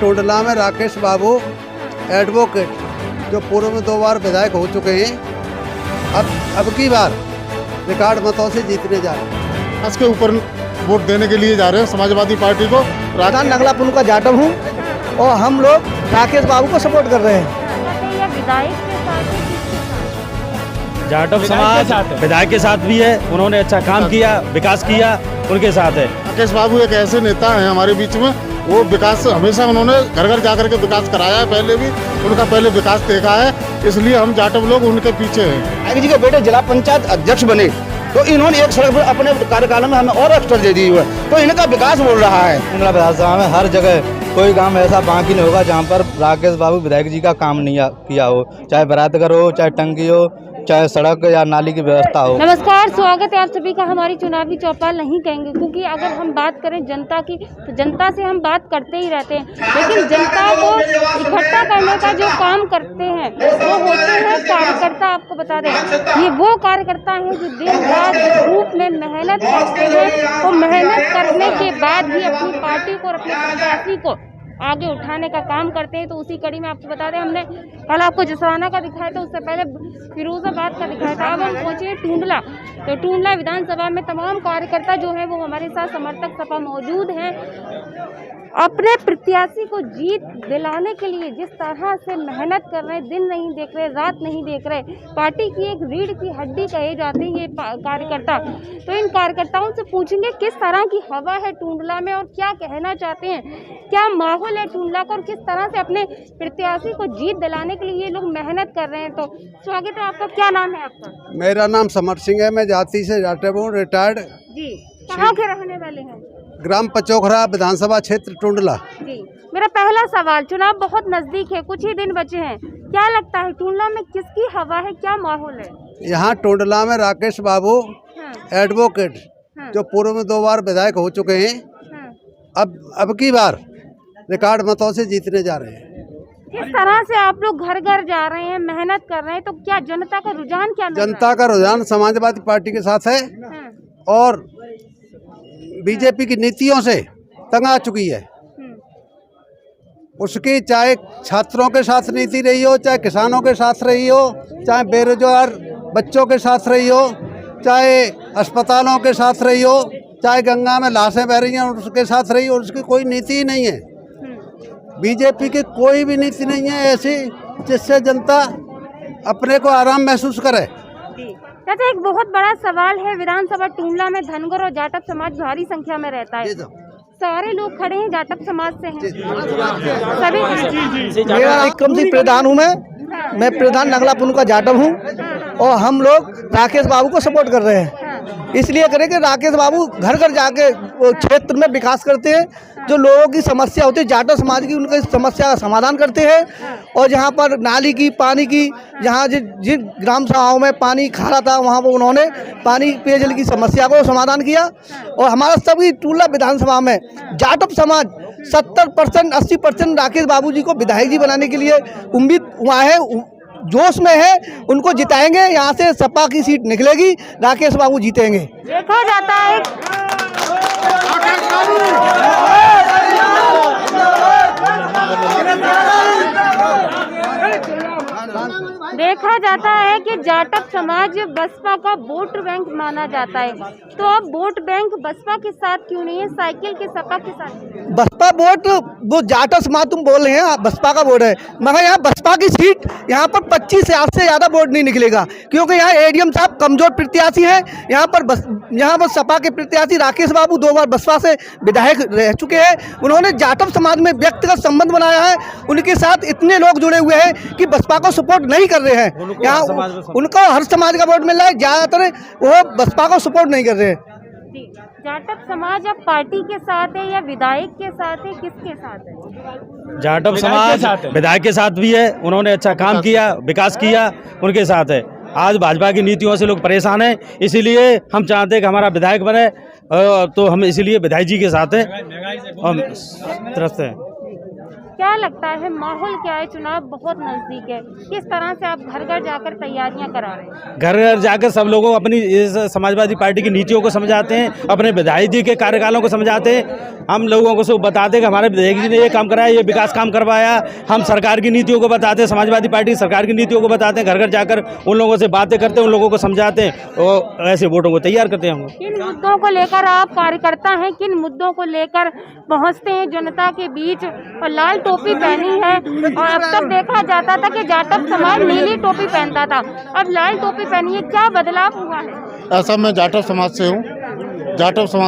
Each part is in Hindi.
टोडला में राकेश बाबू एडवोकेट जो पूर्व में 2 बार विधायक हो चुके हैं, अब की बार रिकॉर्ड मतों से जीतने जा रहे हैं। इसके ऊपर वोट देने के लिए जा रहे हैं समाजवादी पार्टी को। प्रधान नगलापुर का जाटव हूँ और हम लोग राकेश बाबू को सपोर्ट कर रहे हैं। जाटव समाज विधायक के साथ भी है, उन्होंने अच्छा काम किया, विकास किया, उनके साथ है। राकेश बाबू एक ऐसे नेता हैं हमारे बीच में, वो विकास हमेशा उन्होंने घर घर जाकर के विकास कराया है, पहले भी उनका विकास देखा है, इसलिए हम जाटव लोग उनके पीछे हैं। नायक जी के बेटे जिला पंचायत अध्यक्ष बने तो इन्होंने एक सड़क अपने कार्यकाल में हमें और एक्स्ट्रा दे दी है, तो इनका विकास बोल रहा है। विधानसभा में हर जगह कोई काम ऐसा बाकी नहीं होगा जहाँ पर राकेश बाबू विधायक जी का काम नहीं किया हो, चाहे बरातघर हो, चाहे टंकी हो, चाहे सड़क या नाली की व्यवस्था हो। नमस्कार, स्वागत है आप सभी का हमारी चुनावी चौपाल नहीं कहेंगे, क्योंकि अगर हम बात करें जनता की तो जनता से हम बात करते ही रहते हैं, लेकिन जनता को इकट्ठा करने का जो काम करते हैं वो होते हैं कार्यकर्ता। आपको बता दें, ये वो कार्यकर्ता हैं जो दिन रात धूप में मेहनत करते हैं और मेहनत करने के बाद भी अपनी पार्टी को और अपने प्रत्याशी को आगे उठाने का काम करते हैं। तो उसी कड़ी में आपको बता दें, हमने कल आपको जसराना का दिखाया था, उससे पहले फिरोजाबाद का दिखाया था, अब हम पहुंचे टूंडला। तो टूंडला विधानसभा में तमाम कार्यकर्ता जो है वो हमारे साथ समर्थक सपा मौजूद हैं। अपने प्रत्याशी को जीत दिलाने के लिए जिस तरह से मेहनत कर रहे हैं, दिन नहीं देख रहे, रात नहीं देख रहे, पार्टी की एक रीढ़ की हड्डी कहे जाते हैं ये कार्यकर्ता। तो इन कार्यकर्ताओं से पूछेंगे किस तरह की हवा है टूंडला में और क्या कहना चाहते हैं, क्या माहौल है टूंडला का और किस तरह से अपने प्रत्याशी को जीत दिलाने के लिए ये लोग मेहनत कर रहे हैं। तो स्वागत है आपका, क्या नाम है आपका? मेरा नाम समर सिंह है, मैं जाति से जाटव हूँ, रिटायर्ड। जी, कहाँ के रहने वाले हैं? ग्राम पचोखरा, विधानसभा क्षेत्र टुंडला। जी, मेरा पहला सवाल, चुनाव बहुत नजदीक है, कुछ ही दिन बचे हैं, क्या लगता है टूंडला में किसकी हवा है, क्या माहौल है? यहाँ टुंडला में राकेश बाबू एडवोकेट जो पूर्व में 2 बार विधायक हो चुके हैं, अब की बार रिकॉर्ड मतों से जीतने जा रहे हैं। किस तरह से आप लोग घर घर जा रहे हैं, मेहनत कर रहे हैं, तो क्या जनता का रुझान क्या? जनता का रुझान समाजवादी पार्टी के साथ है और बीजेपी की नीतियों से तंग आ चुकी है। उसकी चाहे छात्रों के साथ नीति रही हो, चाहे किसानों के साथ रही हो, चाहे बेरोजगार बच्चों के साथ रही हो, चाहे अस्पतालों के साथ रही हो, चाहे गंगा में लाशें बह रही हैं उसके साथ रही हो, उसकी कोई नीति ही नहीं है। बीजेपी की कोई भी नीति नहीं है ऐसी जिससे जनता अपने को आराम महसूस करे। चाचा, एक बहुत बड़ा सवाल है, विधानसभा टूंडला में धनगर और जाटव समाज भारी संख्या में रहता है, सारे लोग खड़े हैं जाटव समाज से हैं सभी। मेरा क्रम से प्रधान हूँ, मैं प्रधान नगलापुर का जाटव हूँ और हम लोग राकेश बाबू को सपोर्ट कर रहे हैं। इसलिए करें कि राकेश बाबू घर घर जाके क्षेत्र में विकास करते हैं, जो लोगों की समस्या होती है जाटव समाज की, उनकी समस्या का समाधान करते हैं। और जहाँ पर नाली की, पानी की, जहाँ जिन ग्राम सभाओं में पानी खारा था वहाँ पर उन्होंने पानी पेयजल की समस्या को समाधान किया। और हमारा सभी टूंडला विधानसभा में जाटव समाज 70% 80% राकेश बाबू जी को विधायक जी बनाने के लिए उम्मीद वहाँ है, जोश में है, उनको जिताएंगे। यहाँ से सपा की सीट निकलेगी, राकेश बाबू जीतेंगे। देखा जाता है देखा जाता है कि जाटव समाज बसपा का वोट बैंक माना जाता है, तो अब वोट बैंक बसपा के साथ क्यों नहीं है, साइकिल के सपा के साथ? बसपा वोट वो जाटव समाज तुम बोल रहे हैं बसपा का वोट है, मगर यहाँ बसपा की सीट यहाँ पर 25,000 से ज़्यादा वोट नहीं निकलेगा, क्योंकि यहाँ एडीएम साहब कमजोर प्रत्याशी हैं। यहाँ पर सपा के प्रत्याशी राकेश बाबू 2 बार बसपा से विधायक रह चुके हैं, उन्होंने जाटव समाज में व्यक्तिगत संबंध बनाया है, उनके साथ इतने लोग जुड़े हुए हैं कि बसपा को सपोर्ट नहीं कर रहे हैं। यहाँ उनको हर समाज का वोट मिल रहा है, ज़्यादातर वो बसपा को सपोर्ट नहीं कर रहे हैं। जाटव समाज अब पार्टी के साथ है या विधायक के साथ है, किसके साथ है? जाटव समाज विधायक के साथ भी है, उन्होंने अच्छा काम किया, विकास किया, उनके साथ है। आज भाजपा की नीतियों से लोग परेशान हैं, इसीलिए हम चाहते हैं कि हमारा विधायक बने, तो हम इसीलिए विधायक जी के साथ हैं और त्रस्त हैं। क्या लगता है माहौल क्या है? चुनाव बहुत नजदीक है, किस तरह से आप घर घर जाकर तैयारियां करा रहे हैं? घर घर जाकर सब लोगों को अपनी इस समाजवादी पार्टी की नीतियों को समझाते हैं, अपने विधायक जी के कार्यकालों को समझाते हैं। हम लोगों को सब बताते हैं कि हमारे विधायक जी ने ये काम कराया, ये विकास काम करवाया। हम सरकार की नीतियों को बताते हैं, समाजवादी पार्टी सरकार की नीतियों को बताते हैं, घर घर जाकर उन लोगों से बातें करते हैं, उन लोगों को समझाते हैं और ऐसे वोटों को तैयार करते हैं हम। किन मुद्दों को लेकर आप कार्यकर्ता हैं, किन मुद्दों को लेकर पहुंचते हैं जनता के बीच? और लाल टोपी पहनी है, और अब तक देखा जाता था कि जाटव समाज नीली टोपी पहनता था, अब लाल टोपी पहनी है, क्या बदलाव हुआ है? ऐसा मैं जाटव समाज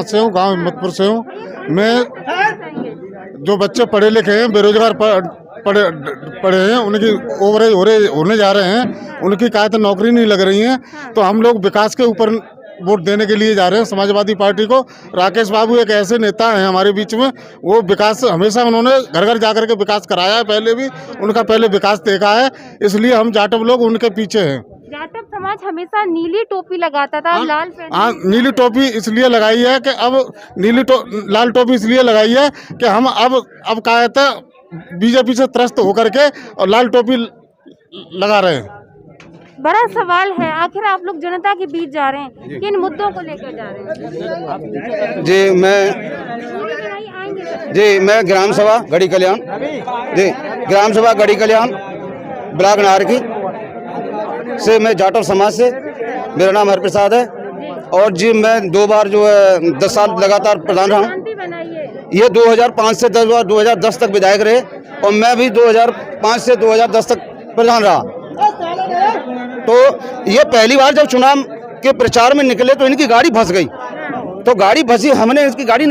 से हूँ, गांव हिम्मतपुर से हूँ। मैं जो बच्चे पढ़े लिखे हैं, बेरोजगार पढ़े हैं, उनकी ओवरेज होने जा रहे हैं, उनकी क्या तो नौकरी नहीं लग रही है, तो हम लोग विकास के ऊपर वोट देने के लिए जा रहे हैं समाजवादी पार्टी को। राकेश बाबू एक ऐसे नेता हैं हमारे बीच में, वो विकास हमेशा उन्होंने घर घर जाकर के विकास कराया है, पहले भी उनका विकास देखा है, इसलिए हम जाटव लोग उनके पीछे हैं। जाटव समाज हमेशा नीली टोपी लगाता था, अब लाल हाँ, नीली टोपी इसलिए लगाई है कि अब लाल टोपी इसलिए लगाई है कि हम अब क्या कहते हैं बीजेपी से त्रस्त होकर के और लाल टोपी लगा रहे हैं। बड़ा सवाल है, आखिर आप लोग जनता के बीच जा रहे हैं, किन मुद्दों को लेकर जा रहे हैं? जी मैं ग्राम सभा गढ़ी कल्याण, जी ग्राम सभा गढ़ी कल्याण ब्लॉक नारकी से, मैं जाटव समाज से, मेरा नाम हरप्रसाद है। और जी मैं 2 बार जो है 10 साल लगातार प्रधान रहा हूँ। ये 2005 से 2010 तक विधायक रहे, और मैं भी 2005 से 2010 तक प्रधान रहा। तो ये पहली बार जब चुनाव के प्रचार में निकले तो इनकी गाड़ी फंस गई, तो गाड़ी फंसी, हमने इसकी गाड़ी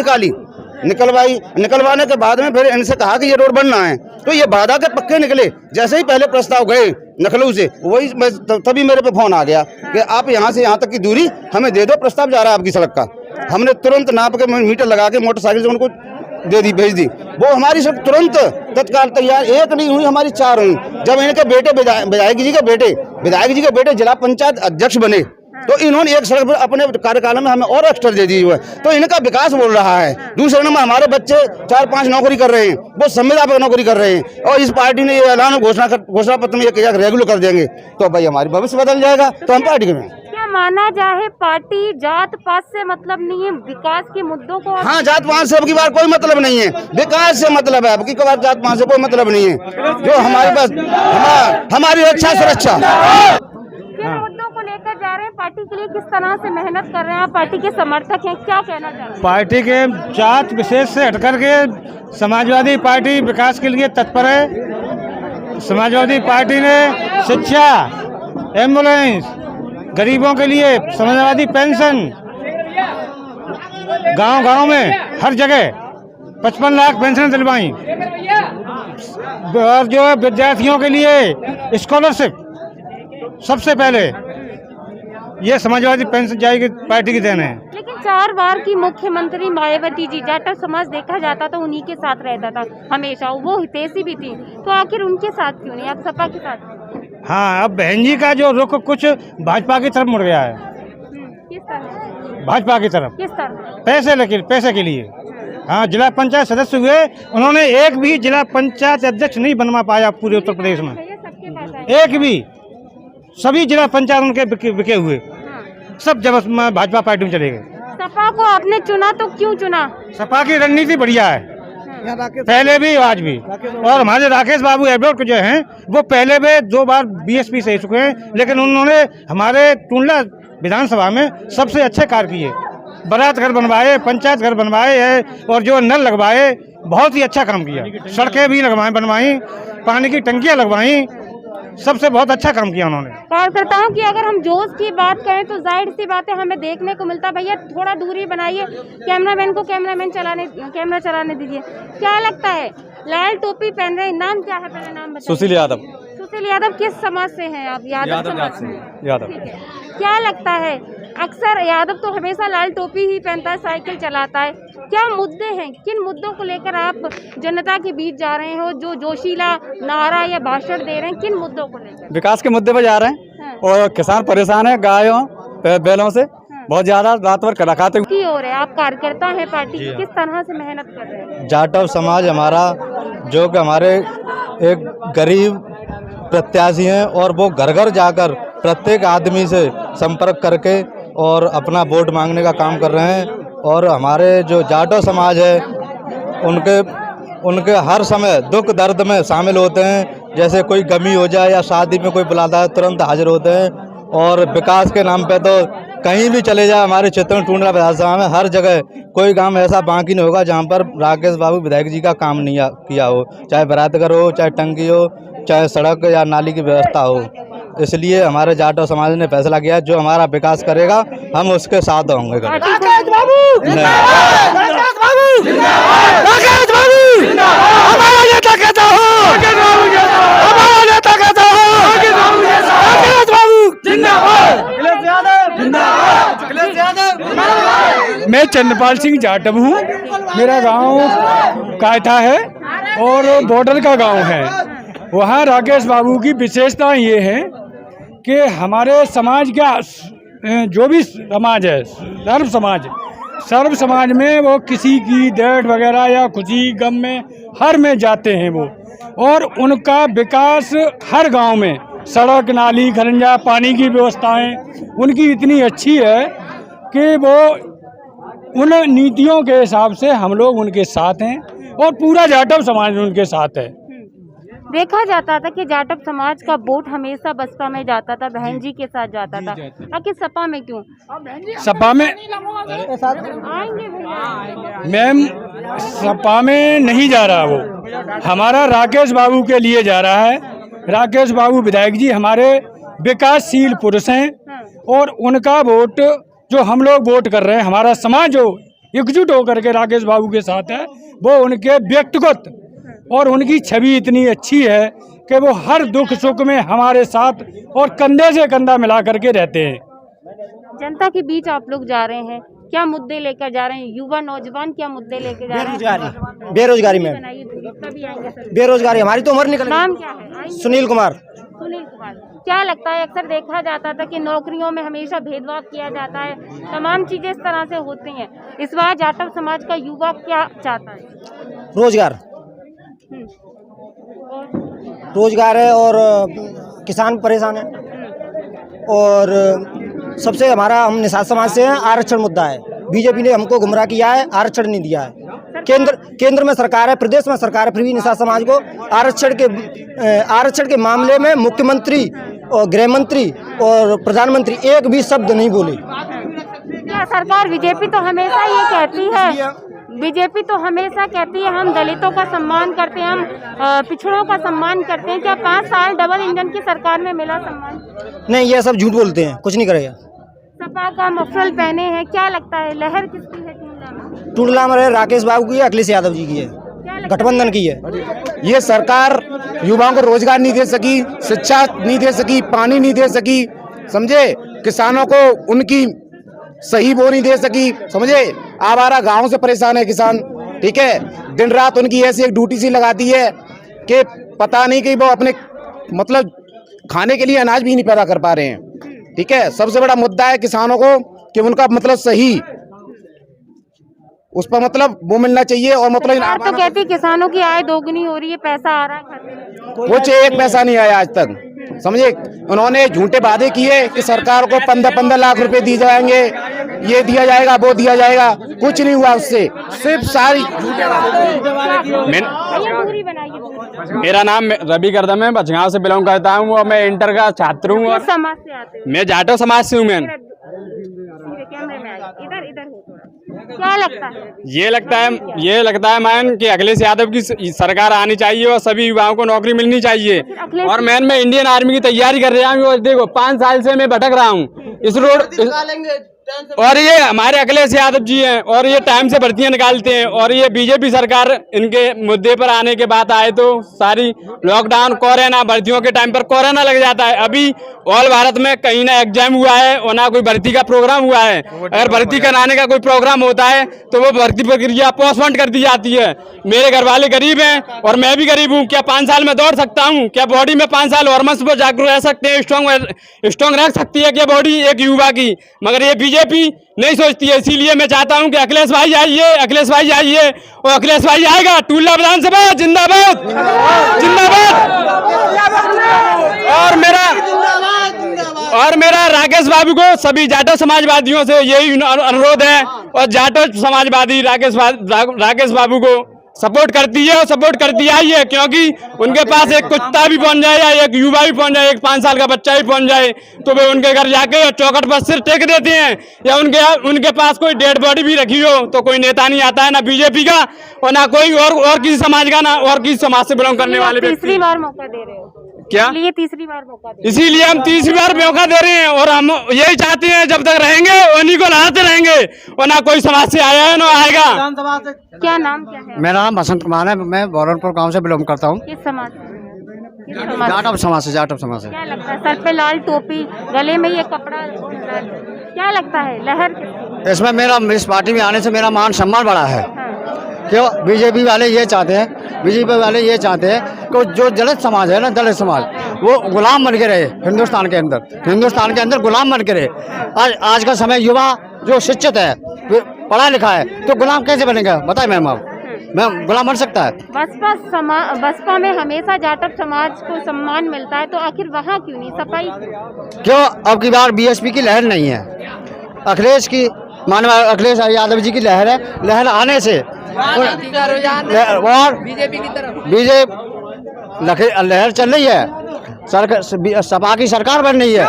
निकलवाने के बाद में फिर इनसे कहा कि ये रोड बनना है, तो ये वादा के पक्के निकले। जैसे ही पहले प्रस्ताव गए नखलऊ से, वही तभी मेरे पे फोन आ गया कि आप यहाँ से यहाँ तक की दूरी हमें दे दो, प्रस्ताव जा रहा है आपकी सड़क का। हमने तुरंत नाप के मीटर लगा के मोटरसाइकिल से उनको भेज दी। वो हमारी सब तुरंत तत्काल तैयार, एक नहीं हुई, हमारी 4 हुई। जब इनके बेटे विधायक जी के बेटे जिला पंचायत अध्यक्ष बने, तो इन्होंने एक सड़क पर अपने कार्यकाल में हमें और एक्स्ट्रा दे दी हुआ है, तो इनका विकास बोल रहा है। दूसरे नंबर हमारे बच्चे 4-5 नौकरी कर रहे हैं, वो संविदा पर नौकरी कर रहे हैं, और इस पार्टी ने ये ऐलान घोषणा पत्र में ये रेगुलर कर देंगे, तो भाई हमारी भविष्य बदल जाएगा, तो हम पार्टी में। क्या माना जाए पार्टी जात पात से मतलब नहीं है, विकास के मुद्दों को? हाँ, जात पात से अब की बार कोई मतलब नहीं है, विकास से मतलब है। अब की बार जात पात से कोई मतलब नहीं है, जो हमारे पास हमारी रक्षा सुरक्षा। किन मुद्दों को लेकर जा रहे हैं, पार्टी के लिए किस तरह से मेहनत कर रहे हैं, आप पार्टी के समर्थक हैं, क्या कहना चाहते हैं? पार्टी के जात विशेष से हटकर के समाजवादी पार्टी विकास के लिए तत्पर है। समाजवादी पार्टी ने शिक्षा, एम्बुलेंस, गरीबों के लिए समाजवादी पेंशन, गांव-गांव में हर जगह 55 लाख पेंशन दिलवाई, और जो है विद्यार्थियों के लिए स्कॉलरशिप सबसे पहले, ये समाजवादी पेंशन जाएगी पार्टी की देन है। लेकिन 4 बार की मुख्यमंत्री मायावती जी, जाटव समाज देखा जाता तो उन्हीं के साथ रहता था हमेशा, वो हितैषी भी थी, तो आखिर उनके साथ क्यों नहीं, आप सपा के साथ? हाँ, अब बहन जी का जो रुख कुछ भाजपा की तरफ मुड़ गया है। किस तरह? भाजपा की तरफ किस तरह? पैसे के लिए। हाँ, जिला पंचायत सदस्य हुए, उन्होंने एक भी जिला पंचायत अध्यक्ष नहीं बनवा पाया पूरे उत्तर प्रदेश में, एक भी। सभी जिला पंचायत उनके बिके हुए, सब जब भाजपा पार्टी में चले गए। सपा को आपने चुना तो क्यों चुना? सपा की रणनीति बढ़िया है, पहले भी आज भी। और हमारे राकेश बाबू एबडोट जो हैं, वो पहले भी 2 बार बीएसपी से चुके हैं, लेकिन उन्होंने हमारे टुंडला विधानसभा में सबसे अच्छे कार्य किए। बारात घर बनवाए, पंचायत घर बनवाए हैं, और जो नल लगवाए, बहुत ही अच्छा काम किया। सड़कें भी बनवाई, पानी की टंकियाँ लगवाई, सबसे बहुत अच्छा काम किया उन्होंने। कार्यकर्ताओं की अगर हम जोश की बात करें तो जाहिर सी बात है हमें देखने को मिलता, भैया थोड़ा दूरी बनाइए, कैमरा चलाने दीजिए। क्या लगता है, लाल टोपी पहन रहे हैं, नाम क्या है, पहले नाम बताइए। सुशील यादव। सुशील यादव किस समाज से हैं आप? यादव समाज से। यादव। ठीक है, क्या लगता है, अक्सर यादव तो हमेशा लाल टोपी ही पहनता है, साइकिल चलाता है, क्या मुद्दे हैं, किन मुद्दों को लेकर आप जनता के बीच जा रहे हो, जो जोशीला नारा या भाषण दे रहे हैं, किन मुद्दों को लेकर? विकास के मुद्दे पर जा रहे हैं, और किसान परेशान है गायों बैलों से, बहुत ज़्यादा रात भर कराते की हो रहे आप कार्यकर्ता हैं पार्टी की, किस तरह से मेहनत कर रहे हैं? जाटव समाज हमारा, जो कि हमारे एक गरीब प्रत्याशी हैं और वो घर घर जाकर प्रत्येक आदमी से संपर्क करके और अपना वोट मांगने का काम कर रहे हैं। और हमारे जो जाटव समाज है उनके हर समय दुख दर्द में शामिल होते हैं। जैसे कोई गमी हो जाए या शादी में कोई बुलाता है तुरंत हाजिर होते हैं। और विकास के नाम पे तो कहीं भी चले जाए, हमारे क्षेत्र में टूंडला विधानसभा में हर जगह कोई गांव ऐसा बाकी नहीं होगा जहां पर राकेश बाबू विधायक जी का काम नहीं किया हो, चाहे बरातघर हो, चाहे टंकी हो, चाहे सड़क या नाली की व्यवस्था हो। इसलिए हमारे जाटव समाज ने फैसला किया जो हमारा विकास करेगा हम उसके साथ होंगे। मैं चंद्रपाल सिंह जाटव हूँ। मेरा गांव कायथा है और बॉर्डर का गांव है। वहाँ राकेश बाबू की विशेषता ये है कि हमारे समाज का जो भी समाज है, सर्व समाज में वो किसी की डेथ वगैरह या खुशी गम में हर में जाते हैं वो, और उनका विकास हर गांव में सड़क नाली खरंजा पानी की व्यवस्थाएं उनकी इतनी अच्छी है कि वो उन नीतियों के हिसाब से हम लोग उनके साथ हैं और पूरा जाटव समाज उनके साथ है। देखा जाता था कि जाटव समाज का वोट हमेशा बसपा में जाता था, बहन जी के साथ जाता था, आखिर सपा में क्यों? सपा में आएंगे भैया। मैम, सपा में नहीं जा रहा वो, हमारा राकेश बाबू के लिए जा रहा है। राकेश बाबू विधायक जी हमारे विकासशील पुरुष हैं और उनका वोट जो हम लोग वोट कर रहे हैं, हमारा समाज जो एकजुट होकर के राकेश बाबू के साथ है, वो उनके व्यक्तिगत और उनकी छवि इतनी अच्छी है कि वो हर दुख सुख में हमारे साथ और कंधे से कंधा मिला करके रहते हैं। जनता के बीच आप लोग जा रहे हैं, क्या मुद्दे लेकर जा रहे हैं? युवा नौजवान क्या मुद्दे लेकर जा रहे हैं? बेरोजगारी में, बेरोजगारी हमारी तो उम्र निकल। नाम क्या है? सुनील कुमार। सुनील कुमार, क्या लगता है अक्सर देखा जाता था कि नौकरियों में हमेशा भेदभाव किया जाता है, तमाम चीजें इस तरह से होती हैं, इस बार जाटव समाज का युवा क्या चाहता है? रोजगार, रोजगार है और किसान परेशान है और सबसे हमारा हम निषाद समाज से हैं, आरक्षण मुद्दा है। बीजेपी ने हमको गुमराह किया है, आरक्षण नहीं दिया है। केंद्र में सरकार है, प्रदेश में सरकार है, फिर भी निषाद समाज को आरक्षण के मामले में मुख्यमंत्री और गृह मंत्री और प्रधानमंत्री एक भी शब्द नहीं बोले। क्या सरकार बीजेपी तो हमेशा ये कहती है, बीजेपी तो हमेशा कहती है हम दलितों का सम्मान करते हैं, हम पिछड़ों का सम्मान करते हैं। क्या 5 साल डबल इंजन की सरकार में मिला सम्मान? नहीं, ये सब झूठ बोलते हैं, कुछ नहीं करेगा। सपा का मफलल पहने हैं, क्या लगता है लहर किसकी है टूंडला में? टूंडला में राकेश बाबू की है, अखिलेश यादव जी की है, गठबंधन की है। ये सरकार युवाओं को रोजगार नहीं दे सकी, शिक्षा नहीं दे सकी, पानी नहीं दे सकी, समझे, किसानों को उनकी सही वो नहीं दे सकी, समझे, आवारा गांव से परेशान है किसान, ठीक है। दिन रात उनकी ऐसी एक ड्यूटी सी लगाती है कि पता नहीं कि वो अपने मतलब खाने के लिए अनाज भी नहीं पैदा कर पा रहे हैं, ठीक है। सबसे बड़ा मुद्दा है किसानों को कि उनका मतलब सही उस पर मतलब वो मिलना चाहिए। और मतलब तो कहती है किसानों की आय दोगुनी हो रही है, पैसा आ रहा है खाते में, वो एक पैसा नहीं आया आज तक, समझे। उन्होंने झूठे वादे किए कि सरकार को 15-15 लाख रुपए दिए जाएंगे, ये दिया जाएगा, वो दिया जाएगा, कुछ नहीं हुआ उससे, सिर्फ सारी झूठे वादे। मेरा नाम रवि करदम है, बचगांव से बिलोंग करता हूँ और मैं इंटर का छात्र हूँ और समाज से आते हो? मैं जाटव समाज से हूँ। मैं इधर हो थोड़ा। क्या लगता है? ये लगता है मैन कि अखिलेश यादव की सरकार आनी चाहिए और सभी युवाओं को नौकरी मिलनी चाहिए। और मैन मैं इंडियन आर्मी की तैयारी कर रहा हूँ और देखो 5 साल से मैं भटक रहा हूँ इस रोड, और ये हमारे अखिलेश यादव जी हैं और ये टाइम से भर्तियां निकालते हैं। और ये बीजेपी सरकार इनके मुद्दे पर आने के बाद आए तो सारी लॉकडाउन कोरोना भर्तियों के टाइम पर कोरोना लग जाता है। अभी ऑल भारत में कहीं ना एग्जाम हुआ है और ना कोई भर्ती का प्रोग्राम हुआ है। अगर भर्ती कराने का कोई प्रोग्राम होता है तो वो भर्ती प्रक्रिया पोस्टपोन कर दी जाती है। मेरे घर वाले गरीब हैं और मैं भी गरीब हूँ। क्या 5 साल में दौड़ सकता हूँ? क्या बॉडी में 5 साल हॉर्मोन्स पर जागरूक रह सकते हैं, स्ट्रॉन्ग रख सकती है क्या बॉडी एक युवा की? मगर ये बीजेपी नहीं सोचती है। इसीलिए मैं चाहता हूं कि अखिलेश भाई आइए और अखिलेश भाई आएगा। टूंडला विधानसभा जिंदाबाद जिंदाबाद। और मेरा राकेश बाबू को सभी जाटव समाजवादियों से यही अनुरोध है, और जाटव समाजवादी राकेश बाबू को सपोर्ट करती है और सपोर्ट करती आई है, क्योंकि उनके पास एक कुत्ता भी पहुंच जाए या एक युवा भी पहुंच जाए, एक 5 साल का बच्चा भी पहुंच जाए, तो वे उनके घर जाके और चौखट पर सिर टेक देते हैं। या उनके पास कोई डेड बॉडी भी रखी हो तो कोई नेता नहीं आता है, ना बीजेपी का और ना कोई और किसी समाज का, ना और किसी समाज से बिलोंग करने वाले। तीसरी बार मौका दे रहे हो क्या? इसलिए तीसरी बार मौका दे, इसीलिए हम तीसरी बार मौका दे रहे हैं, और हम यही चाहते हैं जब तक रहेंगे उन्हीं को लड़ाते रहेंगे, और ना कोई समाज से आया है ना आएगा। क्या नाम क्या है? मेरा नाम बसंत कुमार है, मैं बौरनपुर गांव से बिलोंग करता हूँ। किस समाज से? जाटव समाज से। जाटव समाज से। क्या लगता है, सर पे लाल टोपी, गले में ये कपड़ा, क्या लगता है लहर? इसमें मेरा इस पार्टी में आने से मेरा मान सम्मान बढ़ा है। क्यों? बीजेपी वाले ये चाहते हैं कि जो दलित समाज है ना, दलित समाज वो गुलाम बन के रहे हिंदुस्तान के अंदर गुलाम बन के रहे। आज का समय युवा जो शिक्षित है, पढ़ा लिखा है, तो गुलाम कैसे बनेगा बताए मैम आप? मैं गुलाम बन सकता है? बसपा में हमेशा जाटव समाज को सम्मान मिलता है, तो आखिर वहाँ क्यों नहीं सफाई? क्यों? अब की बार बीएसपी की लहर नहीं है, अखिलेश यादव जी की लहर है। लहर आने से और बीजेपी लहर चल रही है, सपा की सरकार बन रही है।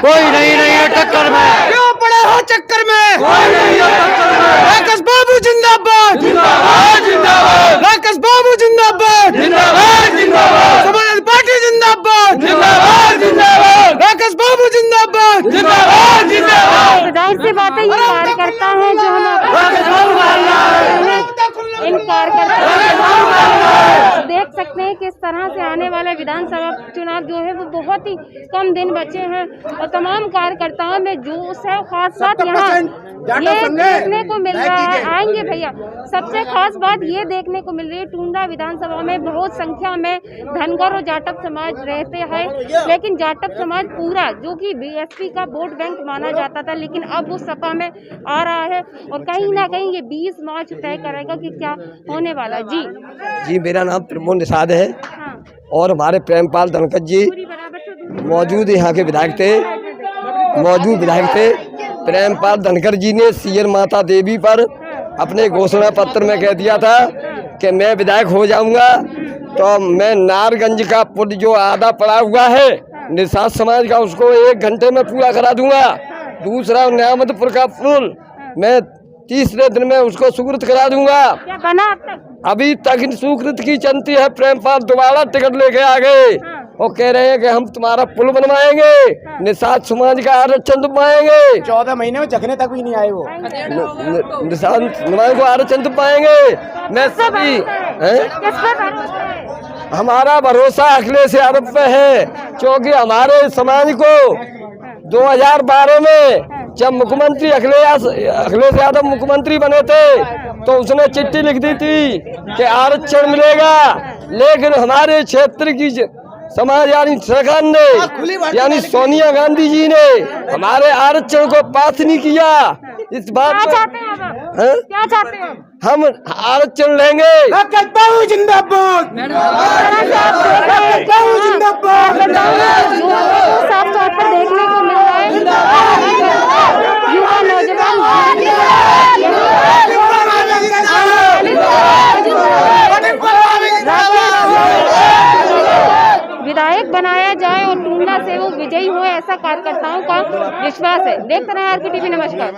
कोई नहीं है टक्कर में। क्यों पड़े हो चक्कर में? कोई नहीं है टक्कर में। राकेश बाबू जिंदाबाद जिंदाबाद जिंदाबाद। राकेश बाबू जिंदाबाद जिंदाबाद जिंदाबाद। समाजवादी पार्टी जिंदाबाद जिंदाबाद जिंदाबाद। राकेश बाबू जिंदाबाद जिंदाबाद जिंदाबाद। जाहिर सी बात है, ये कार्यकर्ता है जो हम इन कार्यकर्ता देख सकते हैं किस तरह से आने वाला विधानसभा चुनाव जो है वो बहुत ही कम दिन बचे हैं, और तमाम कार्यकर्ताओं में जोश है। खास बात यहाँ ये देखने को मिल रहा है, आएंगे भैया, सबसे खास बात ये देखने को मिल रही है टूंडला विधानसभा में बहुत संख्या में धनगर और जाटव समाज रहते हैं, लेकिन जाटव समाज पूरा जो कि बीएसपी का वोट बैंक माना जाता था, लेकिन अब वो सपा में आ रहा है, और कहीं ना कहीं ये 20 मार्च तय करेगा कि क्या होने वाला। जी मेरा नाम त्रिभुवन निषाद है। हाँ। और हमारे प्रेमपाल धनखड़ जी मौजूद यहाँ के विधायक थे। प्रेमपाल धनखड़ जी ने सीएम माता देवी पर अपने घोषणा पत्र में कह दिया था कि मैं विधायक हो जाऊंगा तो मैं नारगंज का पुल जो आधा पड़ा हुआ है निषाद समाज का, उसको 1 घंटे में पूरा करा दूंगा। दूसरा न्यामतपुर का पुल मैं तीसरे दिन में उसको स्वीकृत करा दूंगा। क्या बना अब तक? अभी तक स्वीकृत की चलती है। प्रेमपाल दोबारा टिकट लेके आ गए और कह रहे हैं कि हम तुम्हारा पुल बनवाएंगे, निषाद समाज का आरक्षण पाएंगे। 14 महीने में जखने तक भी नहीं आए वो। निषाद समाज को आरक्षण पाएंगे। मैं सभी हमारा भरोसा अखिलेश यादव पे है, क्योंकि हमारे समाज को 2012 में जब मुख्यमंत्री अखिलेश यादव मुख्यमंत्री बने थे तो उसने चिट्ठी लिख दी थी कि आरक्षण मिलेगा, लेकिन हमारे क्षेत्र की समाज यानी सरकार ने यानी सोनिया गांधी जी ने हमारे आरक्षण को पास नहीं किया। इस बात क्या चाहते हैं हम आरक्षण लेंगे। राकेश बाबू जिंदाबाद साफ तौर पर देखने को मिल रहा है युवा नौजवान विधायक बनाया जाए और टूंडला से वो विजयी हो, ऐसा कार्यकर्ताओं का विश्वास है। देखते रहे आरके टीवी। नमस्कार।